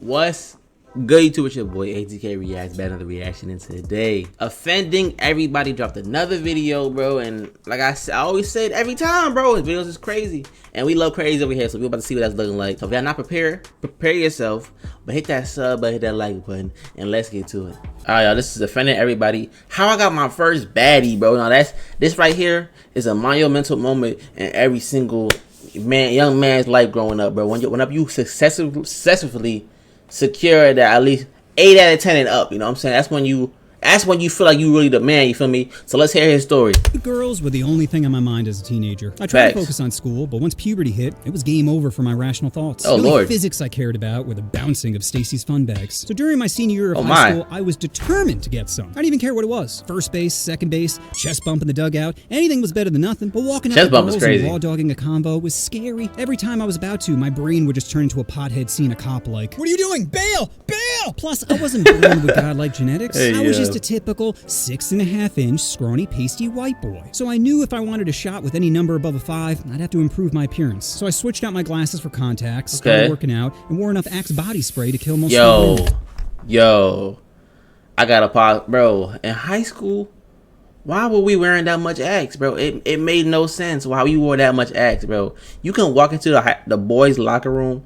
What's good, YouTube? It's your boy ATK Reacts, back another reaction, and today Offending Everybody dropped another video, bro. And like I always say it every time, bro, his videos is crazy, and we love crazy over here. So we're about to see what that's looking like. So if y'all not prepared, prepare yourself, but hit that sub button, hit that like button, and let's get to it. All right, y'all, this is Offending Everybody. How I got my first baddie, bro. Now this right here is a monumental moment in every single young man's life growing up, bro. Whenever you successfully secure that at least 8 out of 10 and up, you know what I'm saying? That's when you feel like you really the man, you feel me? So let's hear his story. Girls were the only thing on my mind as a teenager. I tried to focus on school, but once puberty hit, it was game over for my rational thoughts. Oh, the only Lord. physics I cared about were the bouncing of Stacy's fun bags. So during my senior year of high school, I was determined to get some. I didn't even care what it was. First base, second base, chest bump in the dugout. Anything was better than nothing, but walking out with girls and raw dogging a convo was scary. Every time I was about to, my brain would just turn into a pothead seeing a cop like, "What are you doing? Bail! Bail!" Plus, I wasn't born with godlike genetics. I was just a typical 6.5-inch scrawny pasty white boy. So I knew if I wanted a shot with any number above a 5, I'd have to improve my appearance. So I switched out my glasses for contacts, started working out, and wore enough Axe body spray to kill most of the women. Yo, I got a pause, bro. In high school, why were we wearing that much Axe, bro? It made no sense why we wore that much Axe, bro. You can walk into the boys' locker room,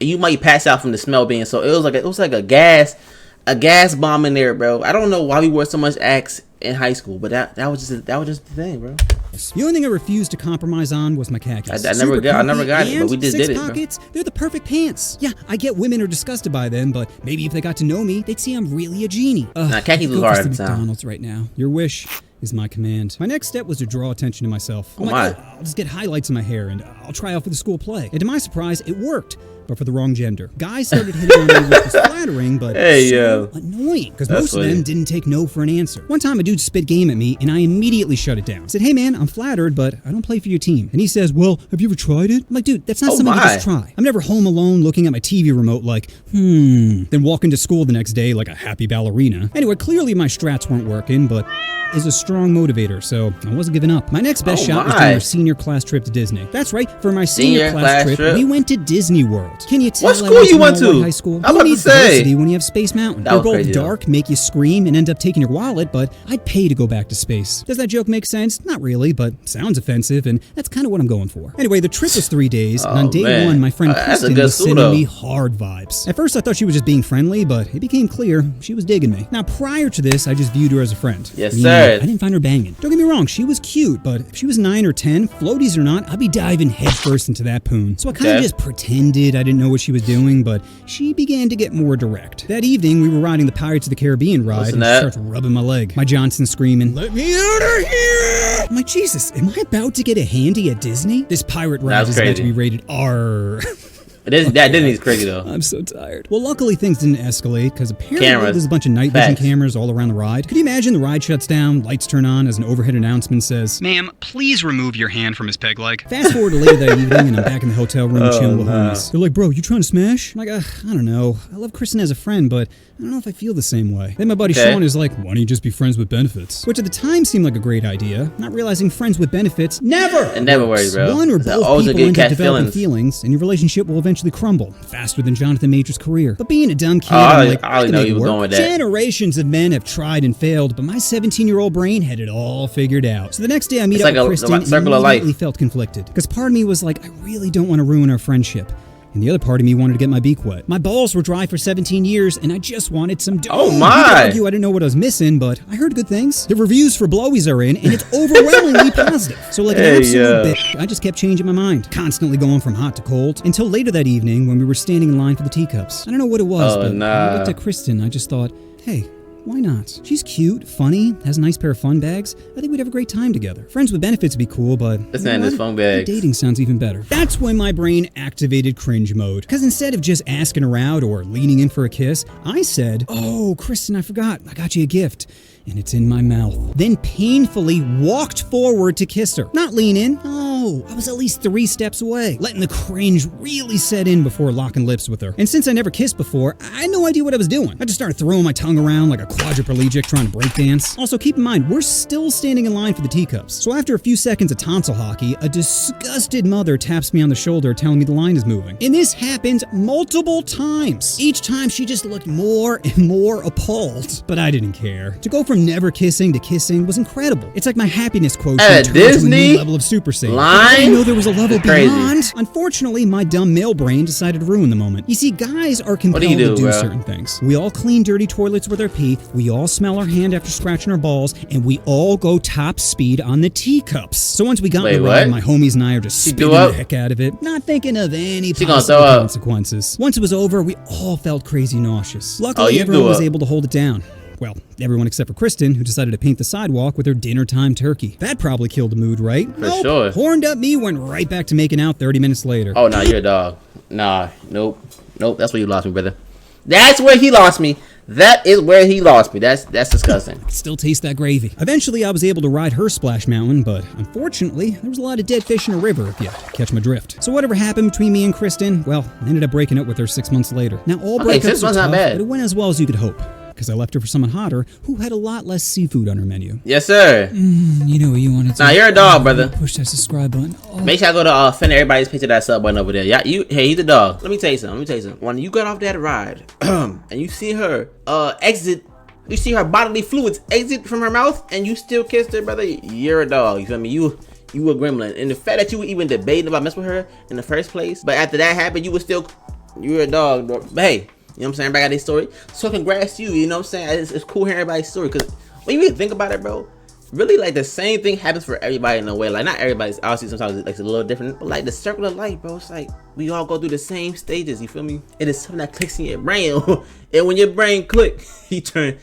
and you might pass out from the smell being so. It was like a gas bomb in there, bro. I don't know why we wore so much Axe in high school, but that was just the thing, bro. The only thing I refused to compromise on was my khakis. I never got it, but we just did it, pockets, they're the perfect pants. Yeah, I get women are disgusted by them, but maybe if they got to know me, they'd see I'm really a genie. Nah, khakis was hard at the time. McDonald's right now. Your wish is my command. My next step was to draw attention to myself. I'll just get highlights in my hair and I'll try out for the school play. And to my surprise, it worked, but for the wrong gender. Guys started hitting on me, which was flattering, but annoying, because most of them didn't take no for an answer. One time, a dude spit game at me, and I immediately shut it down. I said, "Hey man, I'm flattered, but I don't play for your team." And he says, "Well, have you ever tried it?" I'm like, "Dude, that's not something you just try." I'm never home alone looking at my TV remote like, then walking to school the next day like a happy ballerina. Anyway, clearly my strats weren't working, but is a strong motivator, so I wasn't giving up. My next best shot was during our senior class trip to Disney. That's right, for my senior class trip, we went to Disney World. Can you tell what school you went to? High school. Who needs diversity when you have Space Mountain? They're both dark, make you scream, and end up taking your wallet, but I'd pay to go back to space. Does that joke make sense? Not really, but sounds offensive, and that's kind of what I'm going for. Anyway, the trip was 3 days, and on day 1, my friend Kristen was sending me hard vibes. At first, I thought she was just being friendly, but it became clear she was digging me. Now, prior to this, I just viewed her as a friend. Yes, sir. I didn't find her banging. Don't get me wrong, she was cute, but if she was 9 or 10, floaties or not, I'd be diving headfirst into that poon. So I kind of just pretended I didn't know what she was doing, but she began to get more direct. That evening, we were riding the Pirates of the Caribbean ride, and she starts rubbing my leg. My Johnson screaming, "Let me out of here!" I'm like, Jesus, am I about to get a handy at Disney? This pirate ride is about to be rated R. That Disney's crazy though. I'm so tired. Well, luckily things didn't escalate because apparently there's a bunch of night vision cameras all around the ride. Could you imagine the ride shuts down, lights turn on as an overhead announcement says, "Ma'am, please remove your hand from his peg leg." Fast forward to later that evening and I'm back in the hotel room chilling with homies. They're like, "Bro, you trying to smash?" I'm like, I don't know. I love Kristen as a friend, but I don't know if I feel the same way. Then my buddy Sean is like, "Why don't you just be friends with benefits?" Which at the time seemed like a great idea, not realizing friends with benefits it never works, bro. One or both people end up developing feelings, and your relationship will eventually crumble faster than Jonathan Major's career. But being a dumb kid, I'm like, I know you were going with that. Generations of men have tried and failed, but my 17-year-old brain had it all figured out. So the next day I meet up with Kristen and immediately felt conflicted. Because part of me was like, I really don't want to ruin our friendship. And the other part of me wanted to get my beak wet. My balls were dry for 17 years, and I just wanted some dough. Oh my! I didn't know what I was missing, but I heard good things. The reviews for blowies are in, and it's overwhelmingly positive. So like an absolute bitch, I just kept changing my mind, constantly going from hot to cold, until later that evening when we were standing in line for the teacups. I don't know what it was, but when I looked at Kristen, I just thought, hey, why not? She's cute, funny, has a nice pair of fun bags. I think we'd have a great time together. Friends with benefits would be cool, but this man is fun bags. Dating sounds even better. That's when my brain activated cringe mode. Because instead of just asking her out or leaning in for a kiss, I said, "Oh, Kristen, I forgot. I got you a gift." and it's in my mouth. Then painfully walked forward to kiss her. Not lean in. No, I was at least 3 steps away, letting the cringe really set in before locking lips with her. And since I never kissed before, I had no idea what I was doing. I just started throwing my tongue around like a quadriplegic trying to break dance. Also, keep in mind, we're still standing in line for the teacups. So after a few seconds of tonsil hockey, a disgusted mother taps me on the shoulder telling me the line is moving. And this happened multiple times. Each time she just looked more and more appalled. But I didn't care. To go from never kissing to kissing was incredible. It's like my happiness quotient turned to a new level of Super Saiyan. I didn't know there was a level beyond. Unfortunately, my dumb male brain decided to ruin the moment. You see, guys are compelled to do certain things. We all clean dirty toilets with our pee, we all smell our hand after scratching our balls, and we all go top speed on the teacups. So once we got in the ride, my homies and I are just spinning the heck out of it, not thinking of any possible consequences. Once it was over, we all felt crazy nauseous. Luckily, everyone was able to hold it down. Well, everyone except for Kristen, who decided to paint the sidewalk with her dinner time turkey. That probably killed the mood, right? For sure. Horned up me went right back to making out 30 minutes later. Oh, nah, you're a dog. Nah, nope. That's where you lost me, brother. That's where he lost me. That is where he lost me. That's disgusting. Still taste that gravy. Eventually, I was able to ride her splash mountain, but unfortunately, there was a lot of dead fish in a river, if you catch my drift. So whatever happened between me and Kristen, well, I ended up breaking up with her 6 months later. Now, all breakups are tough, but it went as well as you could hope. Because I left her for someone hotter who had a lot less seafood on her menu. Yes, sir. You know what you wanted to. Nah, you're a dog, brother. Push that subscribe button. Make sure I go to Offend Everybody's page of that sub button over there. Yeah, hey, he's a dog. Let me tell you something. When you got off that ride and you see her exit, you see her bodily fluids exit from her mouth, and you still kissed her, brother, you're a dog. You feel me? You a gremlin. And the fact that you were even debating about messing with her in the first place, but after that happened, you're a dog. But hey. You know what I'm saying? Everybody got their story. So congrats to you. You know what I'm saying? It's cool hearing everybody's story. Because when you really think about it, bro, really like the same thing happens for everybody in a way. Like not everybody's obviously sometimes it's a little different. But like the circle of life, bro, it's like we all go through the same stages. You feel me? It is something that clicks in your brain. And when your brain click, you turn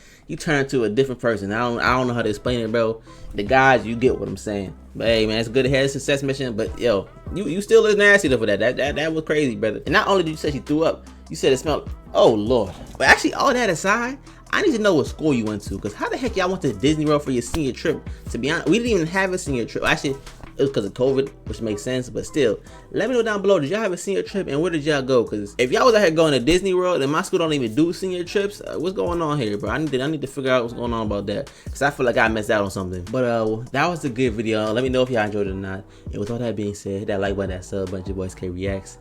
to a different person. I don't know how to explain it, bro. The guys, you get what I'm saying. But hey, man, it's good to have a success mission. But yo, you still is nasty though for that. That was crazy, brother. And not only did you say she threw up, you said it smelled. Oh Lord. But actually, all that aside, I need to know what school you went to. Because how the heck y'all went to Disney World for your senior trip? To be honest, we didn't even have a senior trip. Actually, it was because of COVID, which makes sense. But still, let me know down below. Did y'all have a senior trip, and where did y'all go? Because if y'all was out here going to Disney World, and my school don't even do senior trips, what's going on here, bro? I need to figure out what's going on about that. Because I feel like I missed out on something. But that was a good video. Let me know if y'all enjoyed it or not. And with all that being said, hit that like button, that sub button. Your boys K Reacts.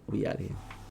We out here.